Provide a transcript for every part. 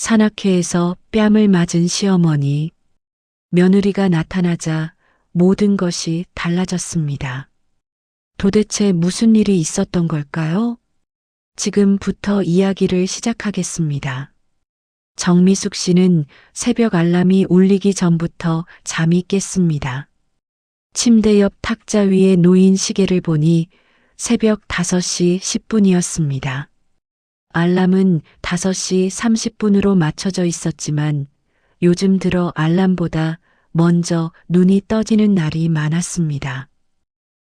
산악회에서 뺨을 맞은 시어머니. 며느리가 나타나자 모든 것이 달라졌습니다. 도대체 무슨 일이 있었던 걸까요? 지금부터 이야기를 시작하겠습니다. 정미숙 씨는 새벽 알람이 울리기 전부터 잠이 깼습니다. 침대 옆 탁자 위에 놓인 시계를 보니 새벽 5시 10분이었습니다. 알람은 5시 30분으로 맞춰져 있었지만 요즘 들어 알람보다 먼저 눈이 떠지는 날이 많았습니다.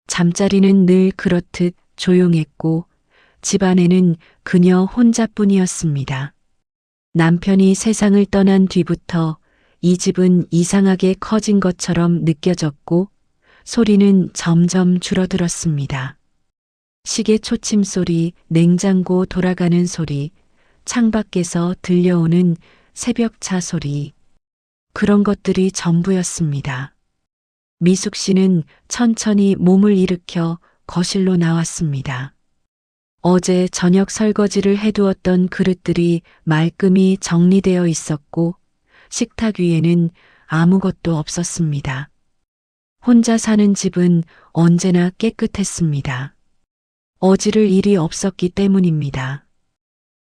잠자리는 늘 그렇듯 조용했고 집안에는 그녀 혼자뿐이었습니다. 남편이 세상을 떠난 뒤부터 이 집은 이상하게 커진 것처럼 느껴졌고 소리는 점점 줄어들었습니다. 시계 초침 소리, 냉장고 돌아가는 소리, 창밖에서 들려오는 새벽차 소리. 그런 것들이 전부였습니다. 미숙 씨는 천천히 몸을 일으켜 거실로 나왔습니다. 어제 저녁 설거지를 해두었던 그릇들이 말끔히 정리되어 있었고 식탁 위에는 아무것도 없었습니다. 혼자 사는 집은 언제나 깨끗했습니다. 어지를 일이 없었기 때문입니다.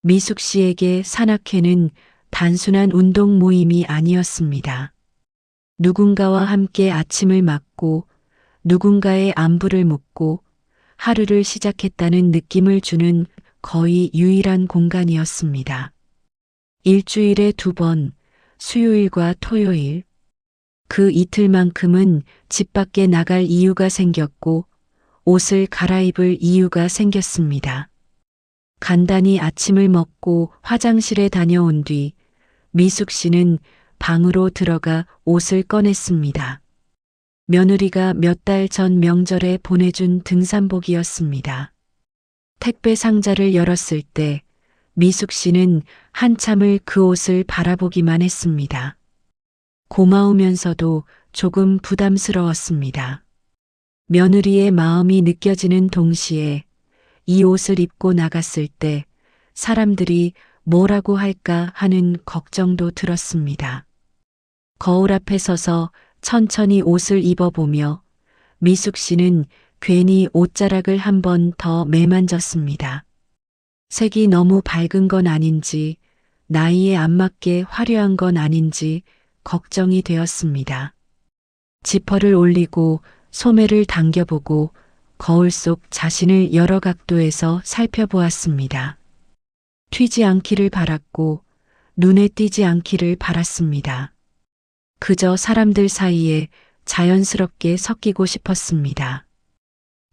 미숙 씨에게 산악회는 단순한 운동 모임이 아니었습니다. 누군가와 함께 아침을 맞고 누군가의 안부를 묻고 하루를 시작했다는 느낌을 주는 거의 유일한 공간이었습니다. 일주일에 2번, 수요일과 토요일. 그 이틀만큼은 집 밖에 나갈 이유가 생겼고 옷을 갈아입을 이유가 생겼습니다. 간단히 아침을 먹고 화장실에 다녀온 뒤 미숙 씨는 방으로 들어가 옷을 꺼냈습니다. 며느리가 몇 달 전 명절에 보내준 등산복이었습니다. 택배 상자를 열었을 때 미숙 씨는 한참을 그 옷을 바라보기만 했습니다. 고마우면서도 조금 부담스러웠습니다. 며느리의 마음이 느껴지는 동시에 이 옷을 입고 나갔을 때 사람들이 뭐라고 할까 하는 걱정도 들었습니다. 거울 앞에 서서 천천히 옷을 입어보며 미숙 씨는 괜히 옷자락을 한 번 더 매만졌습니다. 색이 너무 밝은 건 아닌지, 나이에 안 맞게 화려한 건 아닌지 걱정이 되었습니다. 지퍼를 올리고 소매를 당겨보고 거울 속 자신을 여러 각도에서 살펴보았습니다. 튀지 않기를 바랐고 눈에 띄지 않기를 바랐습니다. 그저 사람들 사이에 자연스럽게 섞이고 싶었습니다.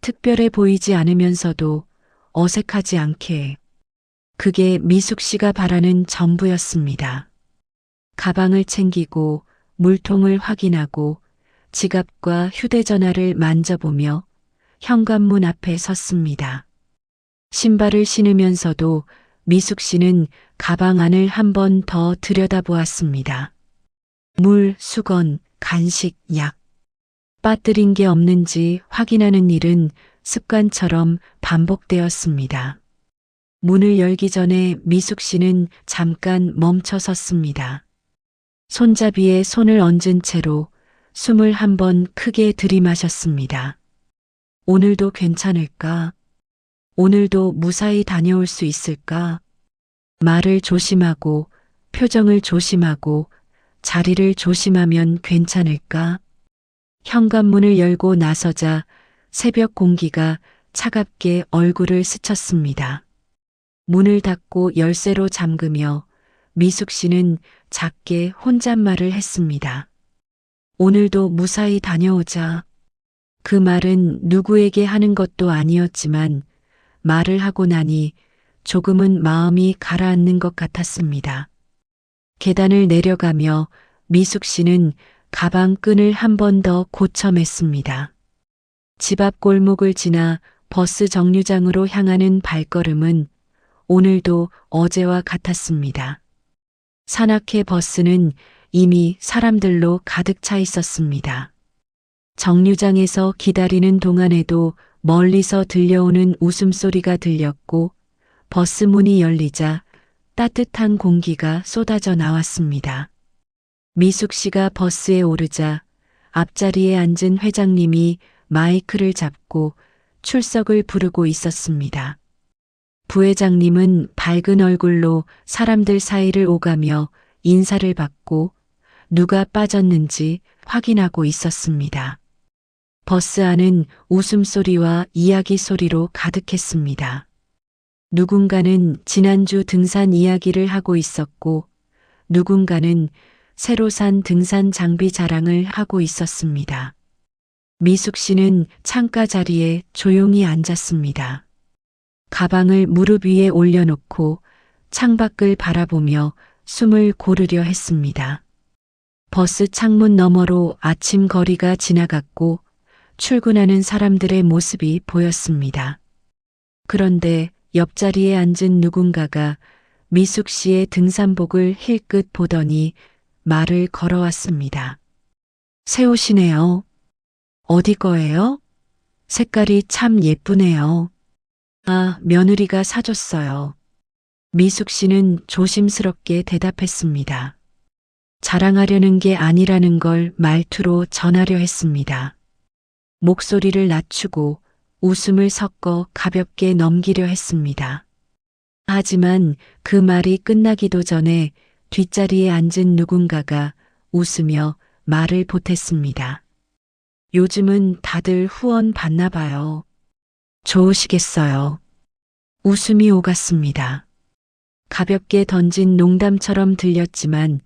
특별해 보이지 않으면서도 어색하지 않게. 그게 미숙 씨가 바라는 전부였습니다. 가방을 챙기고 물통을 확인하고 지갑과 휴대전화를 만져보며 현관문 앞에 섰습니다. 신발을 신으면서도 미숙 씨는 가방 안을 한 번 더 들여다보았습니다. 물, 수건, 간식, 약. 빠뜨린 게 없는지 확인하는 일은 습관처럼 반복되었습니다. 문을 열기 전에 미숙 씨는 잠깐 멈춰 섰습니다. 손잡이에 손을 얹은 채로 숨을 한 번 크게 들이마셨습니다. 오늘도 괜찮을까? 오늘도 무사히 다녀올 수 있을까? 말을 조심하고 표정을 조심하고 자리를 조심하면 괜찮을까? 현관문을 열고 나서자 새벽 공기가 차갑게 얼굴을 스쳤습니다. 문을 닫고 열쇠로 잠그며 미숙 씨는 작게 혼잣말을 했습니다. 오늘도 무사히 다녀오자. 그 말은 누구에게 하는 것도 아니었지만 말을 하고 나니 조금은 마음이 가라앉는 것 같았습니다. 계단을 내려가며 미숙 씨는 가방 끈을 한 번 더 고쳐 맸습니다. 집 앞 골목을 지나 버스 정류장으로 향하는 발걸음은 오늘도 어제와 같았습니다. 산악회 버스는 이미 사람들로 가득 차 있었습니다. 정류장에서 기다리는 동안에도 멀리서 들려오는 웃음소리가 들렸고 버스 문이 열리자 따뜻한 공기가 쏟아져 나왔습니다. 미숙 씨가 버스에 오르자 앞자리에 앉은 회장님이 마이크를 잡고 출석을 부르고 있었습니다. 부회장님은 밝은 얼굴로 사람들 사이를 오가며 인사를 받고 누가 빠졌는지 확인하고 있었습니다. 버스 안은 웃음소리와 이야기 소리로 가득했습니다. 누군가는 지난주 등산 이야기를 하고 있었고 누군가는 새로 산 등산 장비 자랑을 하고 있었습니다. 미숙 씨는 창가 자리에 조용히 앉았습니다. 가방을 무릎 위에 올려놓고 창밖을 바라보며 숨을 고르려 했습니다. 버스 창문 너머로 아침 거리가 지나갔고 출근하는 사람들의 모습이 보였습니다. 그런데 옆자리에 앉은 누군가가 미숙 씨의 등산복을 힐끗 보더니 말을 걸어왔습니다. 새 옷이네요. 어디 거예요? 색깔이 참 예쁘네요. 아, 며느리가 사줬어요. 미숙 씨는 조심스럽게 대답했습니다. 자랑하려는 게 아니라는 걸 말투로 전하려 했습니다. 목소리를 낮추고 웃음을 섞어 가볍게 넘기려 했습니다. 하지만 그 말이 끝나기도 전에 뒷자리에 앉은 누군가가 웃으며 말을 보탰습니다. 요즘은 다들 후원 받나 봐요. 좋으시겠어요. 웃음이 오갔습니다. 가볍게 던진 농담처럼 들렸지만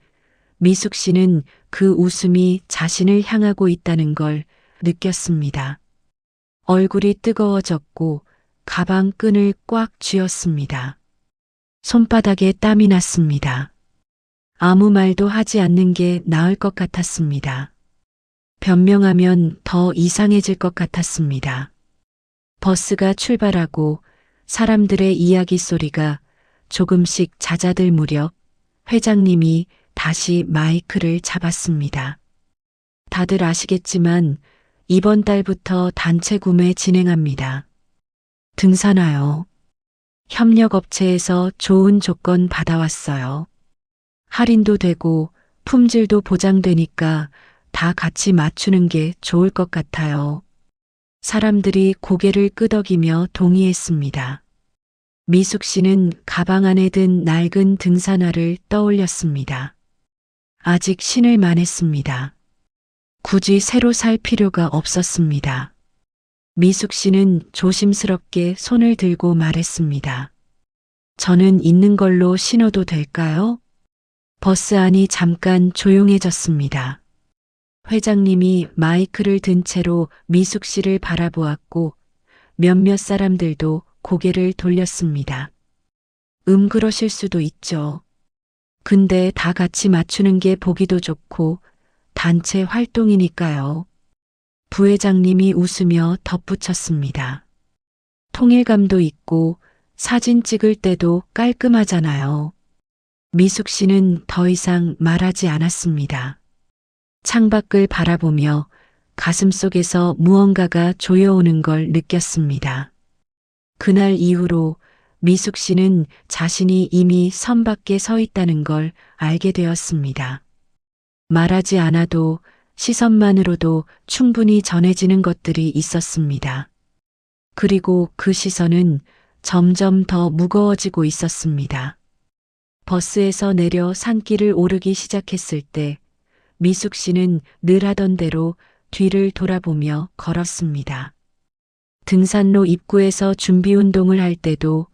미숙 씨는 그 웃음이 자신을 향하고 있다는 걸 느꼈습니다. 얼굴이 뜨거워졌고 가방 끈을 꽉 쥐었습니다. 손바닥에 땀이 났습니다. 아무 말도 하지 않는 게 나을 것 같았습니다. 변명하면 더 이상해질 것 같았습니다. 버스가 출발하고 사람들의 이야기 소리가 조금씩 잦아들 무렵 회장님이 다시 마이크를 잡았습니다. 다들 아시겠지만 이번 달부터 단체 구매 진행합니다. 등산화요. 협력업체에서 좋은 조건 받아왔어요. 할인도 되고 품질도 보장되니까 다 같이 맞추는 게 좋을 것 같아요. 사람들이 고개를 끄덕이며 동의했습니다. 미숙 씨는 가방 안에 든 낡은 등산화를 떠올렸습니다. 아직 신을 만했습니다. 굳이 새로 살 필요가 없었습니다. 미숙 씨는 조심스럽게 손을 들고 말했습니다. 저는 있는 걸로 신어도 될까요? 버스 안이 잠깐 조용해졌습니다. 회장님이 마이크를 든 채로 미숙 씨를 바라보았고 몇몇 사람들도 고개를 돌렸습니다. 그러실 수도 있죠. 근데 다 같이 맞추는 게 보기도 좋고 단체 활동이니까요. 부회장님이 웃으며 덧붙였습니다. 통일감도 있고 사진 찍을 때도 깔끔하잖아요. 미숙 씨는 더 이상 말하지 않았습니다. 창밖을 바라보며 가슴속에서 무언가가 조여오는 걸 느꼈습니다. 그날 이후로 미숙 씨는 자신이 이미 선 밖에 서 있다는 걸 알게 되었습니다. 말하지 않아도 시선만으로도 충분히 전해지는 것들이 있었습니다. 그리고 그 시선은 점점 더 무거워지고 있었습니다. 버스에서 내려 산길을 오르기 시작했을 때 미숙 씨는 늘 하던 대로 뒤를 돌아보며 걸었습니다. 등산로 입구에서 준비 운동을 할 때도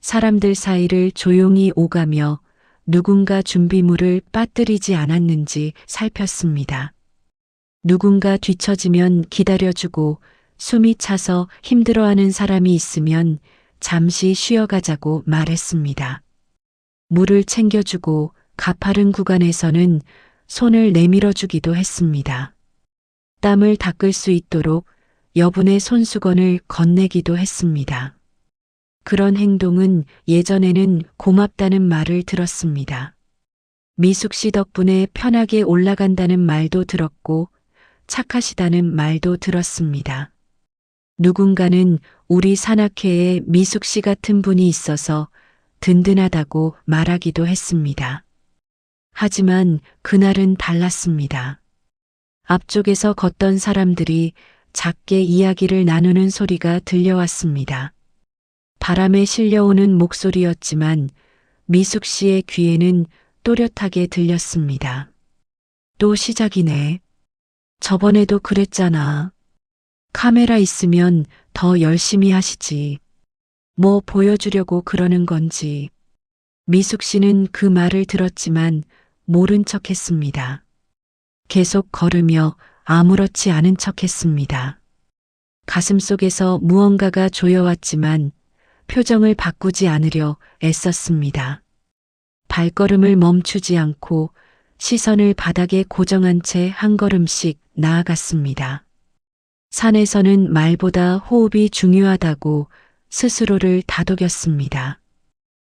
사람들 사이를 조용히 오가며 누군가 준비물을 빠뜨리지 않았는지 살폈습니다. 누군가 뒤처지면 기다려주고 숨이 차서 힘들어하는 사람이 있으면 잠시 쉬어가자고 말했습니다. 물을 챙겨주고 가파른 구간에서는 손을 내밀어주기도 했습니다. 땀을 닦을 수 있도록 여분의 손수건을 건네기도 했습니다. 그런 행동은 예전에는 고맙다는 말을 들었습니다. 미숙 씨 덕분에 편하게 올라간다는 말도 들었고 착하시다는 말도 들었습니다. 누군가는 우리 산악회에 미숙 씨 같은 분이 있어서 든든하다고 말하기도 했습니다. 하지만 그날은 달랐습니다. 앞쪽에서 걷던 사람들이 작게 이야기를 나누는 소리가 들려왔습니다. 바람에 실려오는 목소리였지만 미숙 씨의 귀에는 또렷하게 들렸습니다. 또 시작이네. 저번에도 그랬잖아. 카메라 있으면 더 열심히 하시지. 뭐 보여주려고 그러는 건지. 미숙 씨는 그 말을 들었지만 모른 척 했습니다. 계속 걸으며 아무렇지 않은 척 했습니다. 가슴속에서 무언가가 조여왔지만 표정을 바꾸지 않으려 애썼습니다. 발걸음을 멈추지 않고 시선을 바닥에 고정한 채 한 걸음씩 나아갔습니다. 산에서는 말보다 호흡이 중요하다고 스스로를 다독였습니다.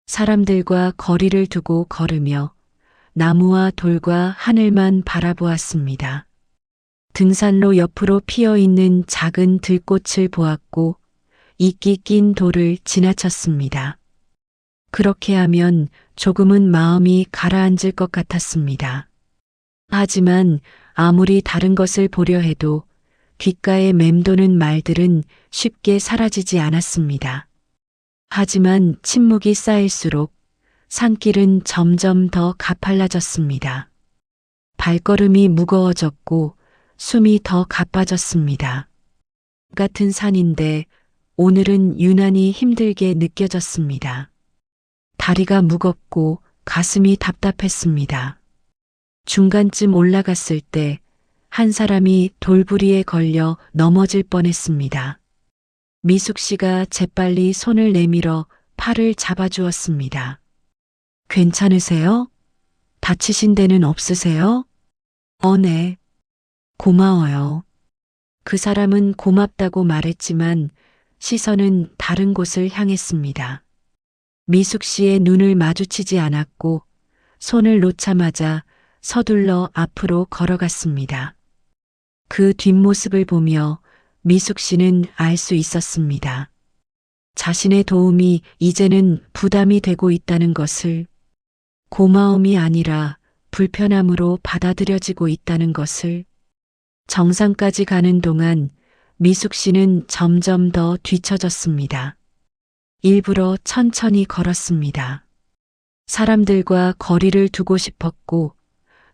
사람들과 거리를 두고 걸으며 나무와 돌과 하늘만 바라보았습니다. 등산로 옆으로 피어 있는 작은 들꽃을 보았고 이끼 낀 돌을 지나쳤습니다. 그렇게 하면 조금은 마음이 가라앉을 것 같았습니다. 하지만 아무리 다른 것을 보려 해도 귓가에 맴도는 말들은 쉽게 사라지지 않았습니다. 하지만 침묵이 쌓일수록 산길은 점점 더 가팔라졌습니다. 발걸음이 무거워졌고 숨이 더 가빠졌습니다. 같은 산인데 오늘은 유난히 힘들게 느껴졌습니다. 다리가 무겁고 가슴이 답답했습니다. 중간쯤 올라갔을 때 한 사람이 돌부리에 걸려 넘어질 뻔했습니다. 미숙 씨가 재빨리 손을 내밀어 팔을 잡아주었습니다. 괜찮으세요? 다치신 데는 없으세요? 네. 고마워요. 그 사람은 고맙다고 말했지만 시선은 다른 곳을 향했습니다. 미숙 씨의 눈을 마주치지 않았고 손을 놓자마자 서둘러 앞으로 걸어갔습니다. 그 뒷모습을 보며 미숙 씨는 알 수 있었습니다. 자신의 도움이 이제는 부담이 되고 있다는 것을, 고마움이 아니라 불편함으로 받아들여지고 있다는 것을. 정상까지 가는 동안 미숙 씨는 점점 더 뒤처졌습니다. 일부러 천천히 걸었습니다. 사람들과 거리를 두고 싶었고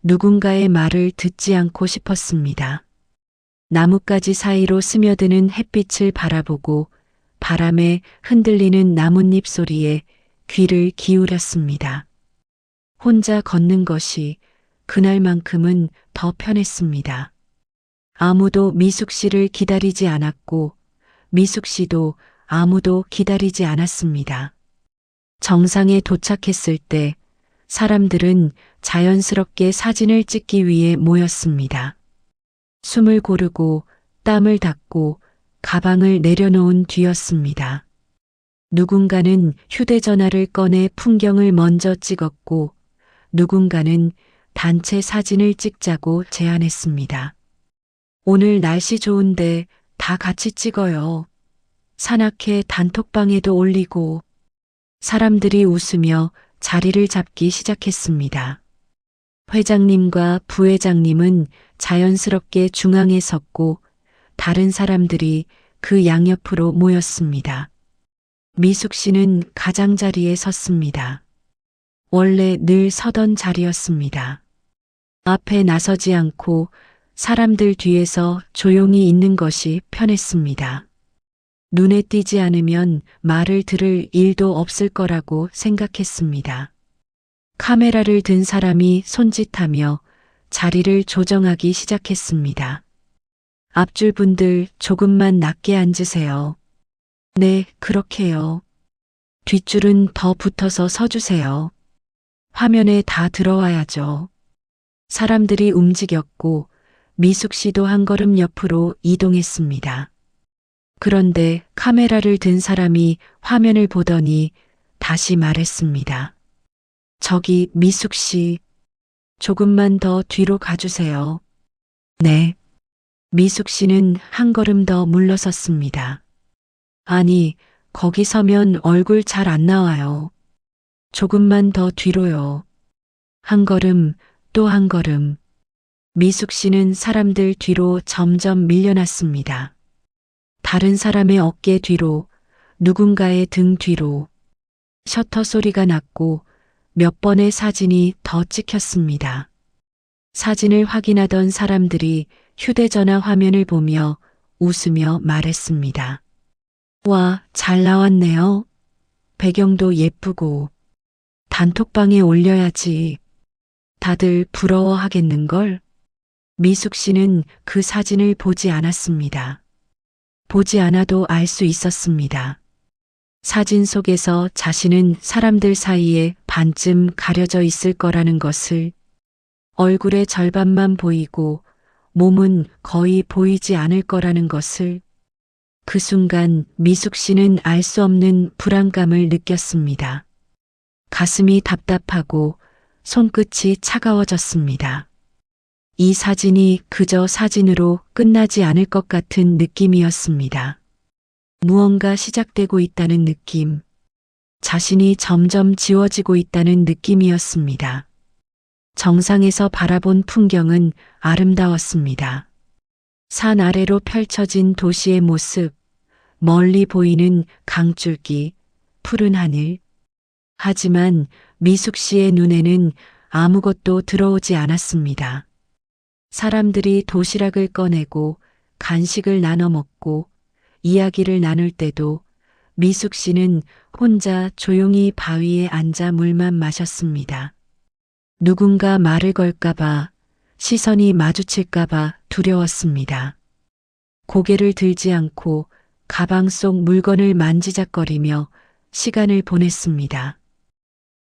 누군가의 말을 듣지 않고 싶었습니다. 나뭇가지 사이로 스며드는 햇빛을 바라보고 바람에 흔들리는 나뭇잎 소리에 귀를 기울였습니다. 혼자 걷는 것이 그날만큼은 더 편했습니다. 아무도 미숙 씨를 기다리지 않았고 미숙 씨도 아무도 기다리지 않았습니다. 정상에 도착했을 때 사람들은 자연스럽게 사진을 찍기 위해 모였습니다. 숨을 고르고 땀을 닦고 가방을 내려놓은 뒤였습니다. 누군가는 휴대전화를 꺼내 풍경을 먼저 찍었고 누군가는 단체 사진을 찍자고 제안했습니다. 오늘 날씨 좋은데 다 같이 찍어요. 산악회 단톡방에도 올리고. 사람들이 웃으며 자리를 잡기 시작했습니다. 회장님과 부회장님은 자연스럽게 중앙에 섰고 다른 사람들이 그 양옆으로 모였습니다. 미숙 씨는 가장자리에 섰습니다. 원래 늘 서던 자리였습니다. 앞에 나서지 않고 사람들 뒤에서 조용히 있는 것이 편했습니다. 눈에 띄지 않으면 말을 들을 일도 없을 거라고 생각했습니다. 카메라를 든 사람이 손짓하며 자리를 조정하기 시작했습니다. 앞줄 분들 조금만 낮게 앉으세요. 네, 그렇게요. 뒷줄은 더 붙어서 서주세요. 화면에 다 들어와야죠. 사람들이 움직였고 미숙 씨도 한 걸음 옆으로 이동했습니다. 그런데 카메라를 든 사람이 화면을 보더니 다시 말했습니다. 저기 미숙 씨, 조금만 더 뒤로 가주세요. 네. 미숙 씨는 한 걸음 더 물러섰습니다. 아니, 거기 서면 얼굴 잘 안 나와요. 조금만 더 뒤로요. 한 걸음, 또 한 걸음. 미숙 씨는 사람들 뒤로 점점 밀려났습니다. 다른 사람의 어깨 뒤로, 누군가의 등 뒤로. 셔터 소리가 났고 몇 번의 사진이 더 찍혔습니다. 사진을 확인하던 사람들이 휴대전화 화면을 보며 웃으며 말했습니다. 와, 잘 나왔네요. 배경도 예쁘고. 단톡방에 올려야지. 다들 부러워하겠는걸? 미숙 씨는 그 사진을 보지 않았습니다. 보지 않아도 알 수 있었습니다. 사진 속에서 자신은 사람들 사이에 반쯤 가려져 있을 거라는 것을. 얼굴의 절반만 보이고 몸은 거의 보이지 않을 거라는 것을. 그 순간 미숙 씨는 알 수 없는 불안감을 느꼈습니다. 가슴이 답답하고 손끝이 차가워졌습니다. 이 사진이 그저 사진으로 끝나지 않을 것 같은 느낌이었습니다. 무언가 시작되고 있다는 느낌. 자신이 점점 지워지고 있다는 느낌이었습니다. 정상에서 바라본 풍경은 아름다웠습니다. 산 아래로 펼쳐진 도시의 모습, 멀리 보이는 강줄기, 푸른 하늘. 하지만 미숙 씨의 눈에는 아무것도 들어오지 않았습니다. 사람들이 도시락을 꺼내고 간식을 나눠 먹고 이야기를 나눌 때도 미숙 씨는 혼자 조용히 바위에 앉아 물만 마셨습니다. 누군가 말을 걸까봐, 시선이 마주칠까봐 두려웠습니다. 고개를 들지 않고 가방 속 물건을 만지작거리며 시간을 보냈습니다.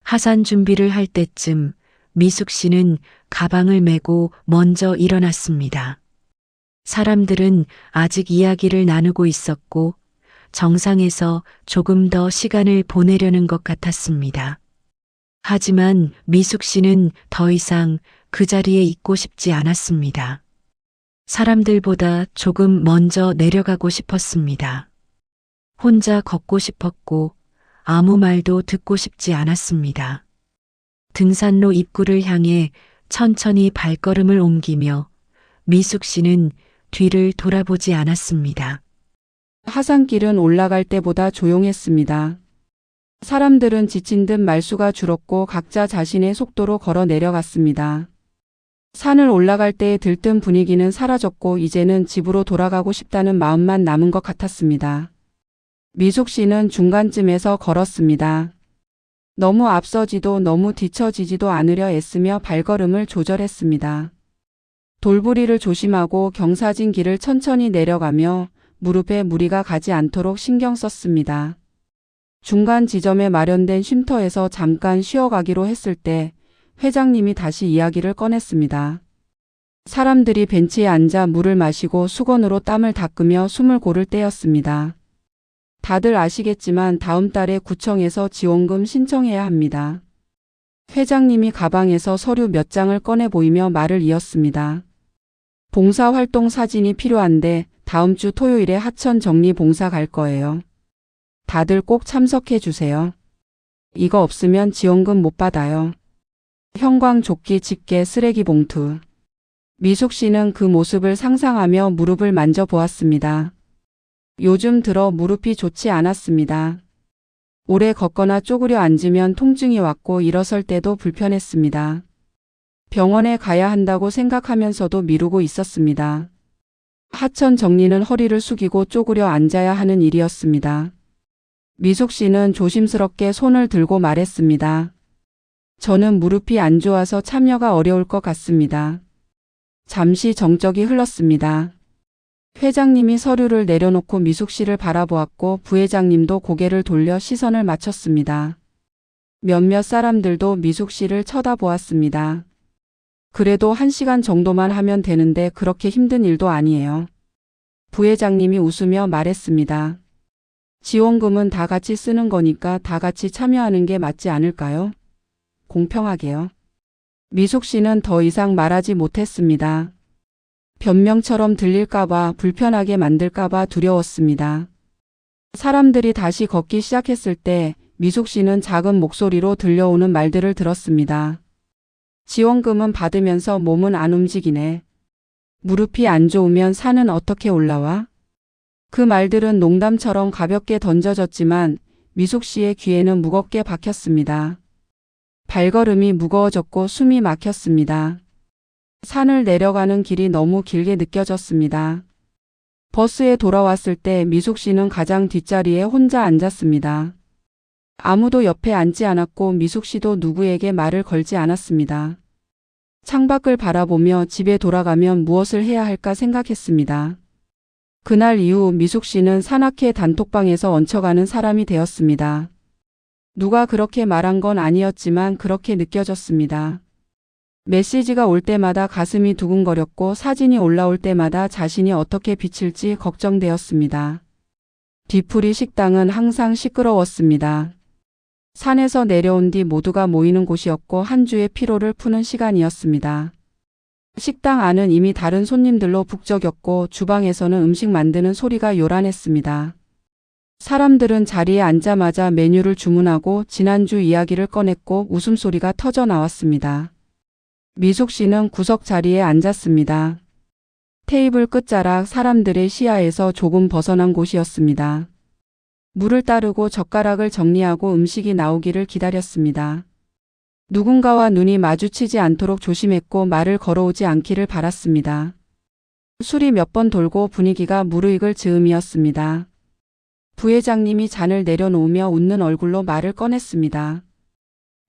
하산 준비를 할 때쯤 미숙 씨는 가방을 메고 먼저 일어났습니다. 사람들은 아직 이야기를 나누고 있었고 정상에서 조금 더 시간을 보내려는 것 같았습니다. 하지만 미숙 씨는 더 이상 그 자리에 있고 싶지 않았습니다. 사람들보다 조금 먼저 내려가고 싶었습니다. 혼자 걷고 싶었고 아무 말도 듣고 싶지 않았습니다. 등산로 입구를 향해 천천히 발걸음을 옮기며 미숙 씨는 뒤를 돌아보지 않았습니다. 하산길은 올라갈 때보다 조용했습니다. 사람들은 지친 듯 말수가 줄었고 각자 자신의 속도로 걸어 내려갔습니다. 산을 올라갈 때의 들뜬 분위기는 사라졌고 이제는 집으로 돌아가고 싶다는 마음만 남은 것 같았습니다. 미숙 씨는 중간쯤에서 걸었습니다. 너무 앞서지도 너무 뒤처지지도 않으려 애쓰며 발걸음을 조절했습니다. 돌부리를 조심하고 경사진 길을 천천히 내려가며 무릎에 무리가 가지 않도록 신경 썼습니다. 중간 지점에 마련된 쉼터에서 잠깐 쉬어가기로 했을 때 회장님이 다시 이야기를 꺼냈습니다. 사람들이 벤치에 앉아 물을 마시고 수건으로 땀을 닦으며 숨을 고를 때였습니다. 다들 아시겠지만 다음 달에 구청에서 지원금 신청해야 합니다. 회장님이 가방에서 서류 몇 장을 꺼내 보이며 말을 이었습니다. 봉사활동 사진이 필요한데 다음 주 토요일에 하천 정리 봉사 갈 거예요. 다들 꼭 참석해 주세요. 이거 없으면 지원금 못 받아요. 형광 조끼, 집게, 쓰레기 봉투. 미숙 씨는 그 모습을 상상하며 무릎을 만져보았습니다. 요즘 들어 무릎이 좋지 않았습니다. 오래 걷거나 쪼그려 앉으면 통증이 왔고 일어설 때도 불편했습니다. 병원에 가야 한다고 생각하면서도 미루고 있었습니다. 하천 정리는 허리를 숙이고 쪼그려 앉아야 하는 일이었습니다. 미숙 씨는 조심스럽게 손을 들고 말했습니다. 저는 무릎이 안 좋아서 참여가 어려울 것 같습니다. 잠시 정적이 흘렀습니다. 회장님이 서류를 내려놓고 미숙 씨를 바라보았고 부회장님도 고개를 돌려 시선을 맞췄습니다. 몇몇 사람들도 미숙 씨를 쳐다보았습니다. 그래도 1시간 정도만 하면 되는데 그렇게 힘든 일도 아니에요. 부회장님이 웃으며 말했습니다. 지원금은 다 같이 쓰는 거니까 다 같이 참여하는 게 맞지 않을까요? 공평하게요. 미숙 씨는 더 이상 말하지 못했습니다. 변명처럼 들릴까봐 불편하게 만들까봐 두려웠습니다. 사람들이 다시 걷기 시작했을 때 미숙 씨는 작은 목소리로 들려오는 말들을 들었습니다. 지원금은 받으면서 몸은 안 움직이네. 무릎이 안 좋으면 산은 어떻게 올라와? 그 말들은 농담처럼 가볍게 던져졌지만 미숙 씨의 귀에는 무겁게 박혔습니다. 발걸음이 무거워졌고 숨이 막혔습니다. 산을 내려가는 길이 너무 길게 느껴졌습니다. 버스에 돌아왔을 때 미숙 씨는 가장 뒷자리에 혼자 앉았습니다. 아무도 옆에 앉지 않았고 미숙 씨도 누구에게 말을 걸지 않았습니다. 창밖을 바라보며 집에 돌아가면 무엇을 해야 할까 생각했습니다. 그날 이후 미숙 씨는 산악회 단톡방에서 얹혀가는 사람이 되었습니다. 누가 그렇게 말한 건 아니었지만 그렇게 느껴졌습니다. 메시지가 올 때마다 가슴이 두근거렸고 사진이 올라올 때마다 자신이 어떻게 비칠지 걱정되었습니다. 뒤풀이 식당은 항상 시끄러웠습니다. 산에서 내려온 뒤 모두가 모이는 곳이었고 한 주의 피로를 푸는 시간이었습니다. 식당 안은 이미 다른 손님들로 북적였고 주방에서는 음식 만드는 소리가 요란했습니다. 사람들은 자리에 앉자마자 메뉴를 주문하고 지난주 이야기를 꺼냈고 웃음소리가 터져 나왔습니다. 미숙 씨는 구석 자리에 앉았습니다. 테이블 끝자락 사람들의 시야에서 조금 벗어난 곳이었습니다. 물을 따르고 젓가락을 정리하고 음식이 나오기를 기다렸습니다. 누군가와 눈이 마주치지 않도록 조심했고 말을 걸어오지 않기를 바랐습니다. 술이 몇 번 돌고 분위기가 무르익을 즈음이었습니다. 부회장님이 잔을 내려놓으며 웃는 얼굴로 말을 꺼냈습니다.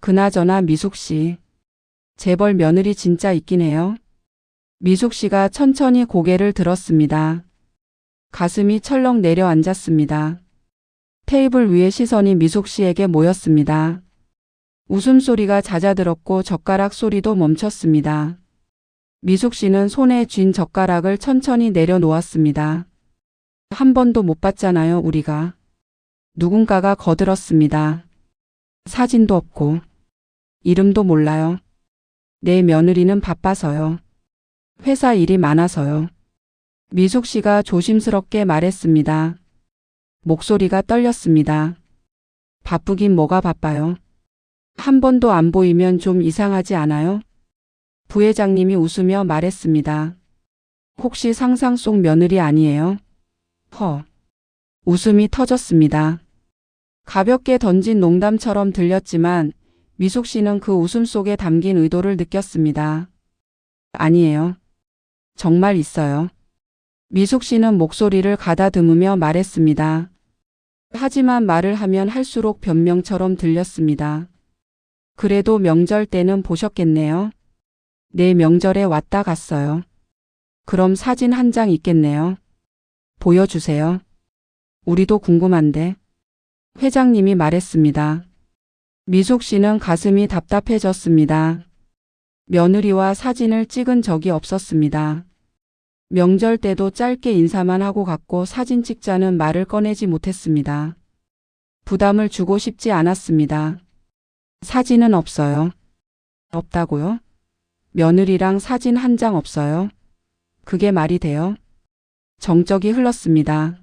그나저나 미숙 씨, 재벌 며느리 진짜 있긴 해요. 미숙 씨가 천천히 고개를 들었습니다. 가슴이 철렁 내려앉았습니다. 테이블 위의 시선이 미숙 씨에게 모였습니다. 웃음소리가 잦아들었고 젓가락 소리도 멈췄습니다. 미숙 씨는 손에 쥔 젓가락을 천천히 내려놓았습니다. 한 번도 못 봤잖아요, 우리가. 누군가가 거들었습니다. 사진도 없고 이름도 몰라요. 내 며느리는 바빠서요. 회사 일이 많아서요. 미숙 씨가 조심스럽게 말했습니다. 목소리가 떨렸습니다. 바쁘긴 뭐가 바빠요. 한 번도 안 보이면 좀 이상하지 않아요? 부회장님이 웃으며 말했습니다. 혹시 상상 속 며느리 아니에요? 웃음이 터졌습니다. 가볍게 던진 농담처럼 들렸지만 미숙 씨는 그 웃음 속에 담긴 의도를 느꼈습니다. 아니에요. 정말 있어요. 미숙 씨는 목소리를 가다듬으며 말했습니다. 하지만 말을 하면 할수록 변명처럼 들렸습니다. 그래도 명절 때는 보셨겠네요. 내 명절에 왔다 갔어요. 그럼 사진 한 장 있겠네요. 보여주세요. 우리도 궁금한데. 회장님이 말했습니다. 미숙 씨는 가슴이 답답해졌습니다. 며느리와 사진을 찍은 적이 없었습니다. 명절 때도 짧게 인사만 하고 갔고 사진 찍자는 말을 꺼내지 못했습니다. 부담을 주고 싶지 않았습니다. 사진은 없어요. 없다고요? 며느리랑 사진 한 장 없어요? 그게 말이 돼요? 정적이 흘렀습니다.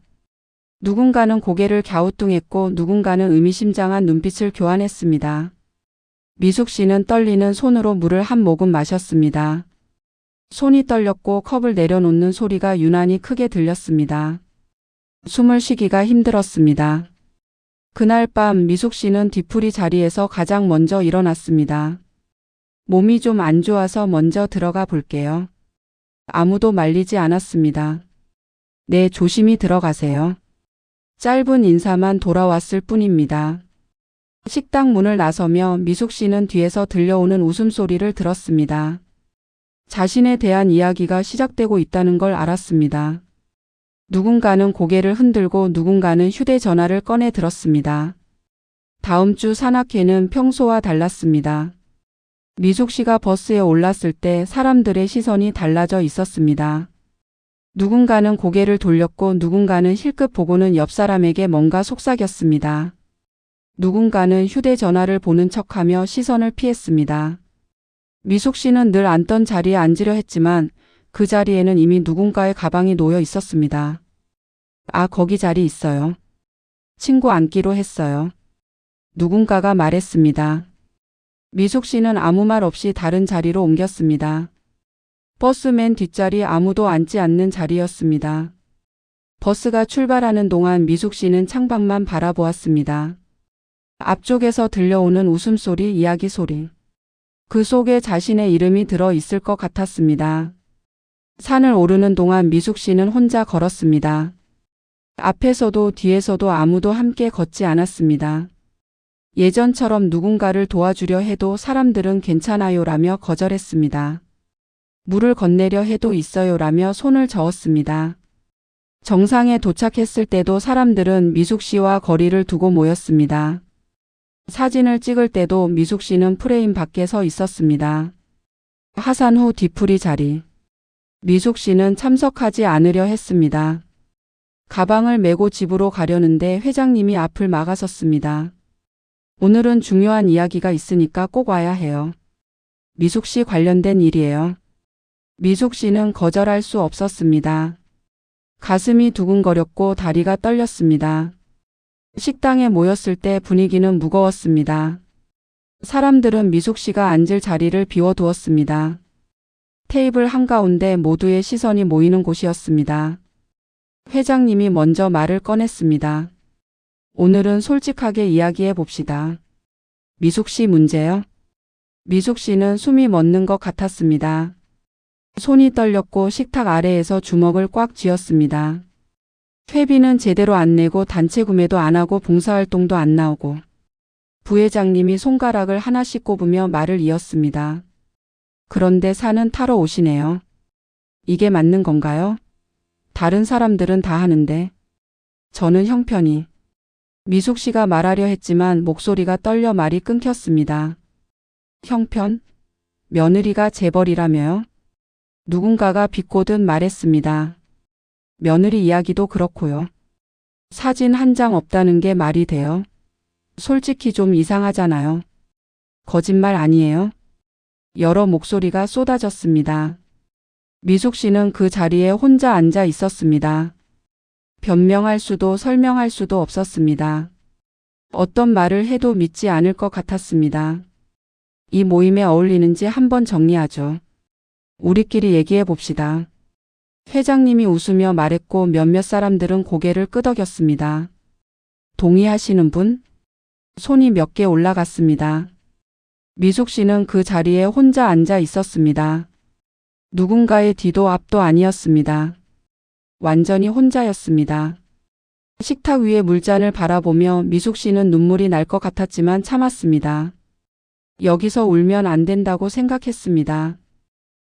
누군가는 고개를 갸우뚱했고 누군가는 의미심장한 눈빛을 교환했습니다. 미숙 씨는 떨리는 손으로 물을 한 모금 마셨습니다. 손이 떨렸고 컵을 내려놓는 소리가 유난히 크게 들렸습니다. 숨을 쉬기가 힘들었습니다. 그날 밤 미숙 씨는 뒤풀이 자리에서 가장 먼저 일어났습니다. 몸이 좀 안 좋아서 먼저 들어가 볼게요. 아무도 말리지 않았습니다. 네, 조심히 들어가세요. 짧은 인사만 돌아왔을 뿐입니다. 식당 문을 나서며 미숙 씨는 뒤에서 들려오는 웃음소리를 들었습니다. 자신에 대한 이야기가 시작되고 있다는 걸 알았습니다. 누군가는 고개를 흔들고 누군가는 휴대전화를 꺼내 들었습니다. 다음 주 산악회는 평소와 달랐습니다. 미숙 씨가 버스에 올랐을 때 사람들의 시선이 달라져 있었습니다. 누군가는 고개를 돌렸고 누군가는 힐끗 보고는 옆 사람에게 뭔가 속삭였습니다. 누군가는 휴대전화를 보는 척하며 시선을 피했습니다. 미숙 씨는 늘 앉던 자리에 앉으려 했지만 그 자리에는 이미 누군가의 가방이 놓여 있었습니다. 아, 거기 자리 있어요. 친구 앉기로 했어요. 누군가가 말했습니다. 미숙 씨는 아무 말 없이 다른 자리로 옮겼습니다. 버스 맨 뒷자리 아무도 앉지 않는 자리였습니다. 버스가 출발하는 동안 미숙 씨는 창밖만 바라보았습니다. 앞쪽에서 들려오는 웃음소리, 이야기 소리. 그 속에 자신의 이름이 들어 있을 것 같았습니다. 산을 오르는 동안 미숙 씨는 혼자 걸었습니다. 앞에서도 뒤에서도 아무도 함께 걷지 않았습니다. 예전처럼 누군가를 도와주려 해도 사람들은 괜찮아요라며 거절했습니다. 물을 건네려 해도 있어요라며 손을 저었습니다. 정상에 도착했을 때도 사람들은 미숙 씨와 거리를 두고 모였습니다. 사진을 찍을 때도 미숙 씨는 프레임 밖에 서 있었습니다. 하산 후 뒤풀이 자리. 미숙 씨는 참석하지 않으려 했습니다. 가방을 메고 집으로 가려는데 회장님이 앞을 막아섰습니다. 오늘은 중요한 이야기가 있으니까 꼭 와야 해요. 미숙 씨 관련된 일이에요. 미숙 씨는 거절할 수 없었습니다. 가슴이 두근거렸고 다리가 떨렸습니다. 식당에 모였을 때 분위기는 무거웠습니다. 사람들은 미숙 씨가 앉을 자리를 비워두었습니다. 테이블 한가운데 모두의 시선이 모이는 곳이었습니다. 회장님이 먼저 말을 꺼냈습니다. 오늘은 솔직하게 이야기해 봅시다. 미숙 씨 문제요? 미숙 씨는 숨이 멎는 것 같았습니다. 손이 떨렸고 식탁 아래에서 주먹을 꽉 쥐었습니다. 회비는 제대로 안 내고 단체 구매도 안 하고 봉사활동도 안 나오고. 부회장님이 손가락을 하나씩 꼽으며 말을 이었습니다. 그런데 산은 타러 오시네요. 이게 맞는 건가요? 다른 사람들은 다 하는데. 저는 형편이. 미숙 씨가 말하려 했지만 목소리가 떨려 말이 끊겼습니다. 형편? 며느리가 재벌이라며요? 누군가가 비꼬듯 말했습니다. 며느리 이야기도 그렇고요. 사진 한 장 없다는 게 말이 돼요? 솔직히 좀 이상하잖아요. 거짓말 아니에요? 여러 목소리가 쏟아졌습니다. 미숙 씨는 그 자리에 혼자 앉아 있었습니다. 변명할 수도 설명할 수도 없었습니다. 어떤 말을 해도 믿지 않을 것 같았습니다. 이 모임에 어울리는지 한번 정리하죠. 우리끼리 얘기해 봅시다. 회장님이 웃으며 말했고 몇몇 사람들은 고개를 끄덕였습니다. 동의하시는 분? 손이 몇 개 올라갔습니다. 미숙 씨는 그 자리에 혼자 앉아 있었습니다. 누군가의 뒤도 앞도 아니었습니다. 완전히 혼자였습니다. 식탁 위에 물잔을 바라보며 미숙 씨는 눈물이 날 것 같았지만 참았습니다. 여기서 울면 안 된다고 생각했습니다.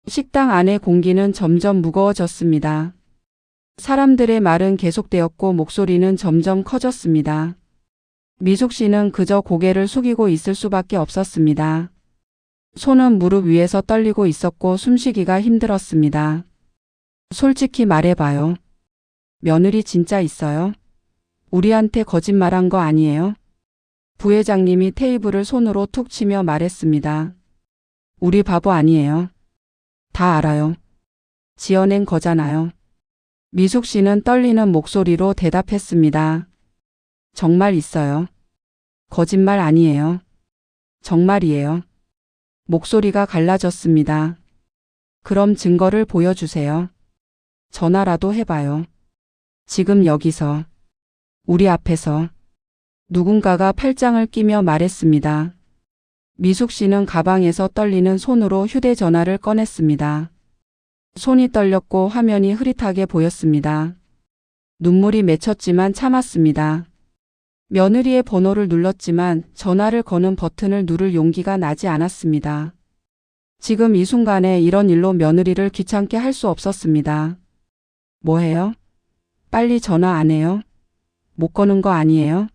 식당 안의 공기는 점점 무거워졌습니다. 사람들의 말은 계속되었고 목소리는 점점 커졌습니다. 미숙 씨는 그저 고개를 숙이고 있을 수밖에 없었습니다. 손은 무릎 위에서 떨리고 있었고 숨쉬기가 힘들었습니다. 솔직히 말해봐요. 며느리 진짜 있어요? 우리한테 거짓말한 거 아니에요? 부회장님이 테이블을 손으로 툭 치며 말했습니다. 우리 바보 아니에요. 다 알아요. 지어낸 거잖아요. 미숙 씨는 떨리는 목소리로 대답했습니다. 정말 있어요. 거짓말 아니에요. 정말이에요. 목소리가 갈라졌습니다. 그럼 증거를 보여주세요. 전화라도 해봐요. 지금 여기서. 우리 앞에서. 누군가가 팔짱을 끼며 말했습니다. 미숙 씨는 가방에서 떨리는 손으로 휴대전화를 꺼냈습니다. 손이 떨렸고 화면이 흐릿하게 보였습니다. 눈물이 맺혔지만 참았습니다. 며느리의 번호를 눌렀지만 전화를 거는 버튼을 누를 용기가 나지 않았습니다. 지금 이 순간에 이런 일로 며느리를 귀찮게 할 수 없었습니다. 뭐해요? 빨리 전화 안 해요? 못 거는 거 아니에요?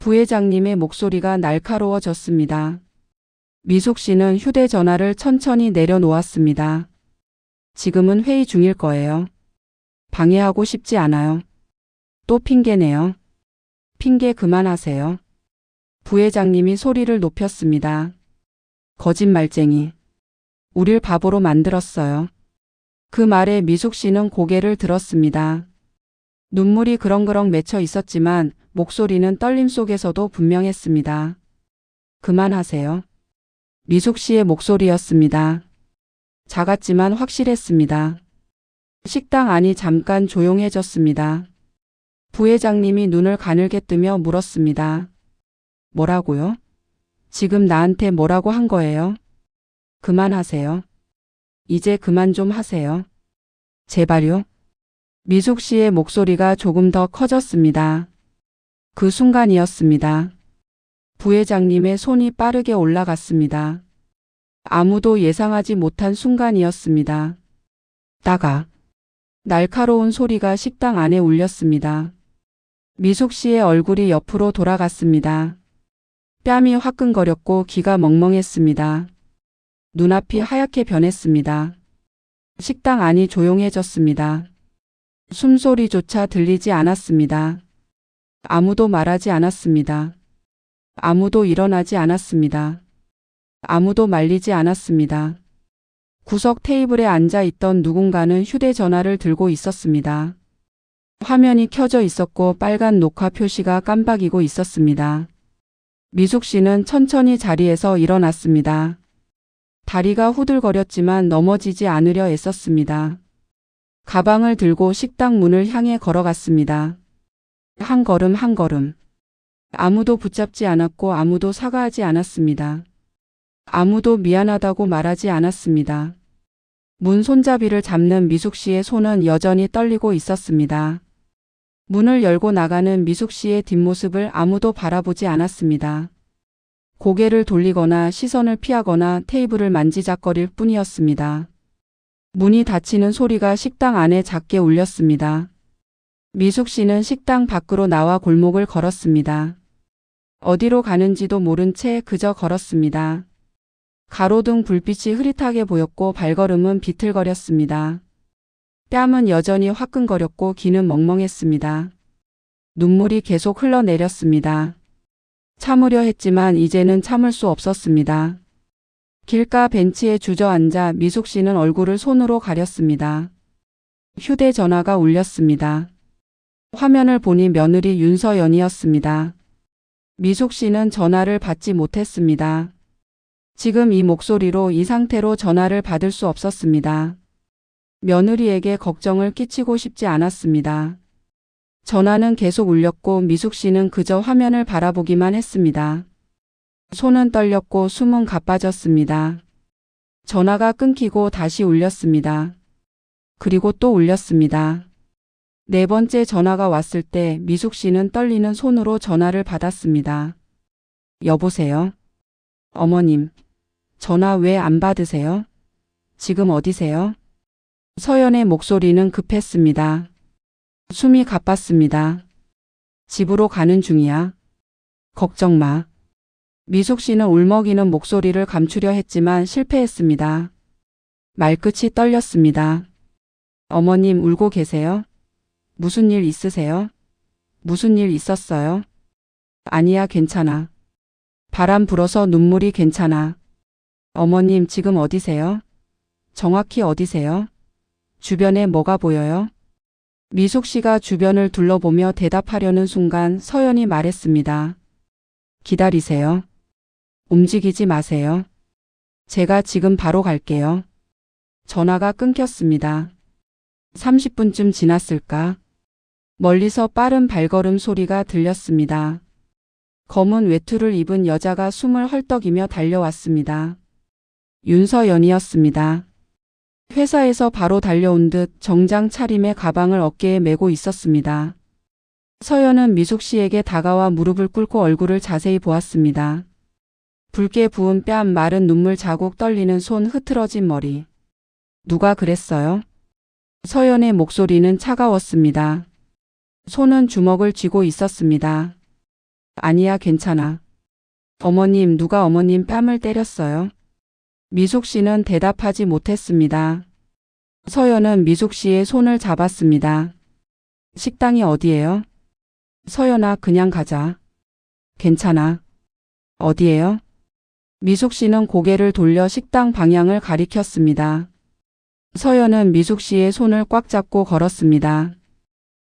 부회장님의 목소리가 날카로워졌습니다. 미숙 씨는 휴대전화를 천천히 내려놓았습니다. 지금은 회의 중일 거예요. 방해하고 싶지 않아요. 또 핑계네요. 핑계 그만하세요. 부회장님이 소리를 높였습니다. 거짓말쟁이. 우릴 바보로 만들었어요. 그 말에 미숙 씨는 고개를 들었습니다. 눈물이 그렁그렁 맺혀 있었지만 목소리는 떨림 속에서도 분명했습니다. 그만하세요. 미숙 씨의 목소리였습니다. 작았지만 확실했습니다. 식당 안이 잠깐 조용해졌습니다. 부회장님이 눈을 가늘게 뜨며 물었습니다. 뭐라고요? 지금 나한테 뭐라고 한 거예요? 그만하세요. 이제 그만 좀 하세요. 제발요. 미숙 씨의 목소리가 조금 더 커졌습니다. 그 순간이었습니다. 부회장님의 손이 빠르게 올라갔습니다. 아무도 예상하지 못한 순간이었습니다. 따가. 날카로운 소리가 식당 안에 울렸습니다. 미숙 씨의 얼굴이 옆으로 돌아갔습니다. 뺨이 화끈거렸고 귀가 멍멍했습니다. 눈앞이 하얗게 변했습니다. 식당 안이 조용해졌습니다. 숨소리조차 들리지 않았습니다. 아무도 말하지 않았습니다. 아무도 일어나지 않았습니다. 아무도 말리지 않았습니다. 구석 테이블에 앉아 있던 누군가는 휴대전화를 들고 있었습니다. 화면이 켜져 있었고 빨간 녹화 표시가 깜박이고 있었습니다. 미숙 씨는 천천히 자리에서 일어났습니다. 다리가 후들거렸지만 넘어지지 않으려 애썼습니다. 가방을 들고 식당 문을 향해 걸어갔습니다. 한 걸음 한 걸음. 아무도 붙잡지 않았고 아무도 사과하지 않았습니다. 아무도 미안하다고 말하지 않았습니다. 문 손잡이를 잡는 미숙 씨의 손은 여전히 떨리고 있었습니다. 문을 열고 나가는 미숙 씨의 뒷모습을 아무도 바라보지 않았습니다. 고개를 돌리거나 시선을 피하거나 테이블을 만지작거릴 뿐이었습니다. 문이 닫히는 소리가 식당 안에 작게 울렸습니다. 미숙 씨는 식당 밖으로 나와 골목을 걸었습니다. 어디로 가는지도 모른 채 그저 걸었습니다. 가로등 불빛이 흐릿하게 보였고 발걸음은 비틀거렸습니다. 뺨은 여전히 화끈거렸고 귀는 멍멍했습니다. 눈물이 계속 흘러내렸습니다. 참으려 했지만 이제는 참을 수 없었습니다. 길가 벤치에 주저앉아 미숙 씨는 얼굴을 손으로 가렸습니다. 휴대전화가 울렸습니다. 화면을 보니 며느리 윤서연이었습니다. 미숙 씨는 전화를 받지 못했습니다. 지금 이 목소리로 이 상태로 전화를 받을 수 없었습니다. 며느리에게 걱정을 끼치고 싶지 않았습니다. 전화는 계속 울렸고 미숙 씨는 그저 화면을 바라보기만 했습니다. 손은 떨렸고 숨은 가빠졌습니다. 전화가 끊기고 다시 울렸습니다. 그리고 또 울렸습니다. 네 번째 전화가 왔을 때 미숙 씨는 떨리는 손으로 전화를 받았습니다. 여보세요? 어머님, 전화 왜 안 받으세요? 지금 어디세요? 서연의 목소리는 급했습니다. 숨이 가빴습니다. 집으로 가는 중이야. 걱정 마. 미숙 씨는 울먹이는 목소리를 감추려 했지만 실패했습니다. 말끝이 떨렸습니다. 어머님 울고 계세요? 무슨 일 있으세요? 무슨 일 있었어요? 아니야, 괜찮아. 바람 불어서 눈물이 괜찮아. 어머님 지금 어디세요? 정확히 어디세요? 주변에 뭐가 보여요? 미숙 씨가 주변을 둘러보며 대답하려는 순간 서연이 말했습니다. 기다리세요. 움직이지 마세요. 제가 지금 바로 갈게요. 전화가 끊겼습니다. 30분쯤 지났을까? 멀리서 빠른 발걸음 소리가 들렸습니다. 검은 외투를 입은 여자가 숨을 헐떡이며 달려왔습니다. 윤서연이었습니다. 회사에서 바로 달려온 듯 정장 차림의 가방을 어깨에 메고 있었습니다. 서연은 미숙 씨에게 다가와 무릎을 꿇고 얼굴을 자세히 보았습니다. 붉게 부은 뺨, 마른 눈물 자국, 떨리는 손, 흐트러진 머리. 누가 그랬어요? 서연의 목소리는 차가웠습니다. 손은 주먹을 쥐고 있었습니다. 아니야, 괜찮아. 어머님, 누가 어머님 뺨을 때렸어요? 미숙 씨는 대답하지 못했습니다. 서연은 미숙 씨의 손을 잡았습니다. 식당이 어디예요? 서연아, 그냥 가자. 괜찮아. 어디예요? 미숙 씨는 고개를 돌려 식당 방향을 가리켰습니다. 서연은 미숙 씨의 손을 꽉 잡고 걸었습니다.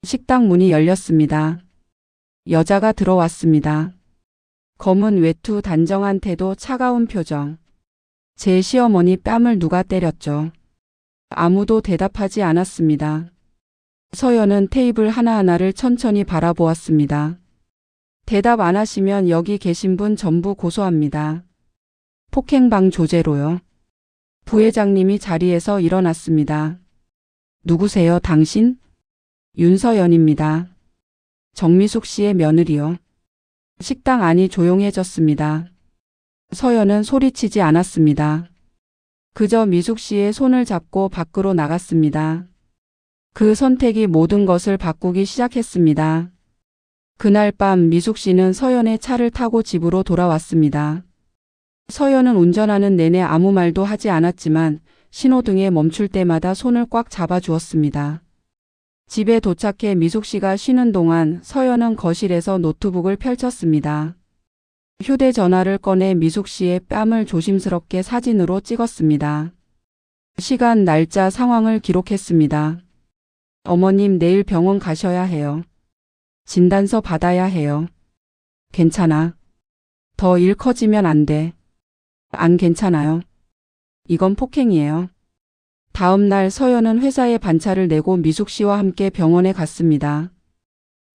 식당 문이 열렸습니다. 여자가 들어왔습니다. 검은 외투, 단정한 태도, 차가운 표정. 제 시어머니 뺨을 누가 때렸죠? 아무도 대답하지 않았습니다. 서연은 테이블 하나하나를 천천히 바라보았습니다. 대답 안 하시면 여기 계신 분 전부 고소합니다. 폭행방 조제로요. 부회장님이 자리에서 일어났습니다. 누구세요, 당신? 윤서연입니다. 정미숙 씨의 며느리요. 식당 안이 조용해졌습니다. 서연은 소리치지 않았습니다. 그저 미숙 씨의 손을 잡고 밖으로 나갔습니다. 그 선택이 모든 것을 바꾸기 시작했습니다. 그날 밤 미숙 씨는 서연의 차를 타고 집으로 돌아왔습니다. 서연은 운전하는 내내 아무 말도 하지 않았지만 신호등에 멈출 때마다 손을 꽉 잡아주었습니다. 집에 도착해 미숙 씨가 쉬는 동안 서연은 거실에서 노트북을 펼쳤습니다. 휴대전화를 꺼내 미숙 씨의 뺨을 조심스럽게 사진으로 찍었습니다. 시간, 날짜, 상황을 기록했습니다. 어머님, 내일 병원 가셔야 해요. 진단서 받아야 해요. 괜찮아. 더 일 커지면 안 돼. 안 괜찮아요. 이건 폭행이에요. 다음 날 서연은 회사에 반차를 내고 미숙 씨와 함께 병원에 갔습니다.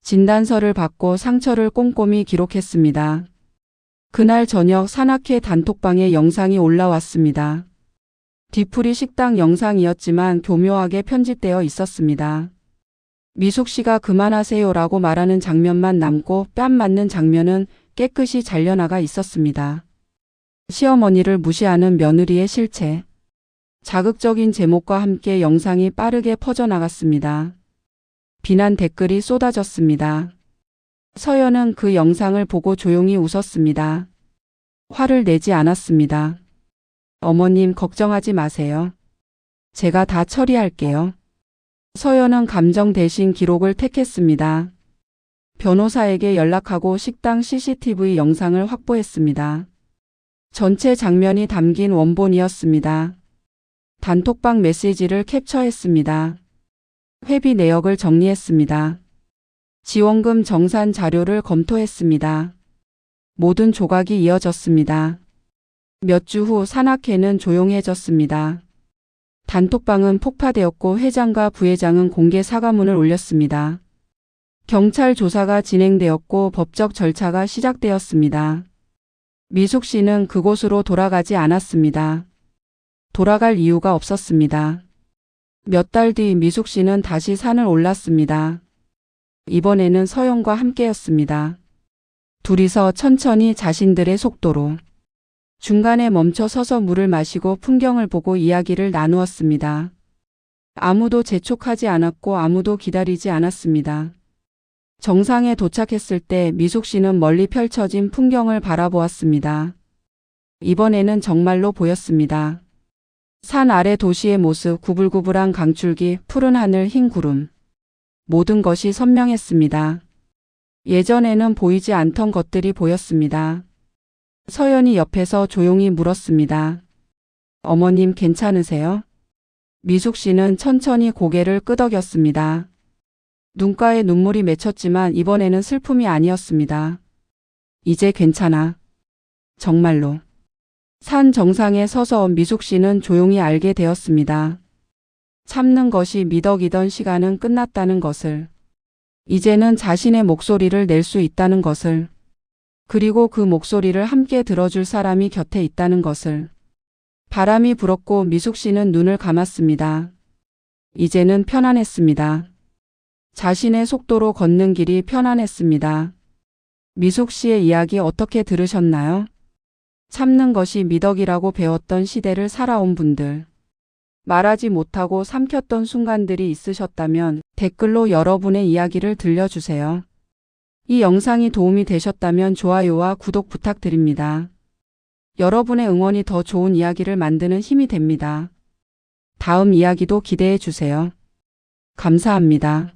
진단서를 받고 상처를 꼼꼼히 기록했습니다. 그날 저녁 산악회 단톡방에 영상이 올라왔습니다. 뒤풀이 식당 영상이었지만 교묘하게 편집되어 있었습니다. 미숙 씨가 그만하세요라고 말하는 장면만 남고 뺨 맞는 장면은 깨끗이 잘려나가 있었습니다. 시어머니를 무시하는 며느리의 실체. 자극적인 제목과 함께 영상이 빠르게 퍼져나갔습니다. 비난 댓글이 쏟아졌습니다. 서연은 그 영상을 보고 조용히 웃었습니다. 화를 내지 않았습니다. 어머님, 걱정하지 마세요. 제가 다 처리할게요. 서연은 감정 대신 기록을 택했습니다. 변호사에게 연락하고 식당 CCTV 영상을 확보했습니다. 전체 장면이 담긴 원본이었습니다. 단톡방 메시지를 캡처했습니다. 회비 내역을 정리했습니다. 지원금 정산 자료를 검토했습니다. 모든 조각이 이어졌습니다. 몇 주 후 산악회는 조용해졌습니다. 단톡방은 폭파되었고 회장과 부회장은 공개 사과문을 올렸습니다. 경찰 조사가 진행되었고 법적 절차가 시작되었습니다. 미숙 씨는 그곳으로 돌아가지 않았습니다. 돌아갈 이유가 없었습니다. 몇 달 뒤 미숙 씨는 다시 산을 올랐습니다. 이번에는 서연과 함께였습니다. 둘이서 천천히 자신들의 속도로 중간에 멈춰 서서 물을 마시고 풍경을 보고 이야기를 나누었습니다. 아무도 재촉하지 않았고 아무도 기다리지 않았습니다. 정상에 도착했을 때 미숙 씨는 멀리 펼쳐진 풍경을 바라보았습니다. 이번에는 정말로 보였습니다. 산 아래 도시의 모습, 구불구불한 강줄기, 푸른 하늘, 흰 구름. 모든 것이 선명했습니다. 예전에는 보이지 않던 것들이 보였습니다. 서연이 옆에서 조용히 물었습니다. 어머님, 괜찮으세요? 미숙 씨는 천천히 고개를 끄덕였습니다. 눈가에 눈물이 맺혔지만 이번에는 슬픔이 아니었습니다. 이제 괜찮아. 정말로. 산 정상에 서서 미숙 씨는 조용히 알게 되었습니다. 참는 것이 미덕이던 시간은 끝났다는 것을. 이제는 자신의 목소리를 낼 수 있다는 것을. 그리고 그 목소리를 함께 들어줄 사람이 곁에 있다는 것을. 바람이 불었고 미숙 씨는 눈을 감았습니다. 이제는 편안했습니다. 자신의 속도로 걷는 길이 편안했습니다. 미숙 씨의 이야기 어떻게 들으셨나요? 참는 것이 미덕이라고 배웠던 시대를 살아온 분들. 말하지 못하고 삼켰던 순간들이 있으셨다면 댓글로 여러분의 이야기를 들려주세요. 이 영상이 도움이 되셨다면 좋아요와 구독 부탁드립니다. 여러분의 응원이 더 좋은 이야기를 만드는 힘이 됩니다. 다음 이야기도 기대해 주세요. 감사합니다.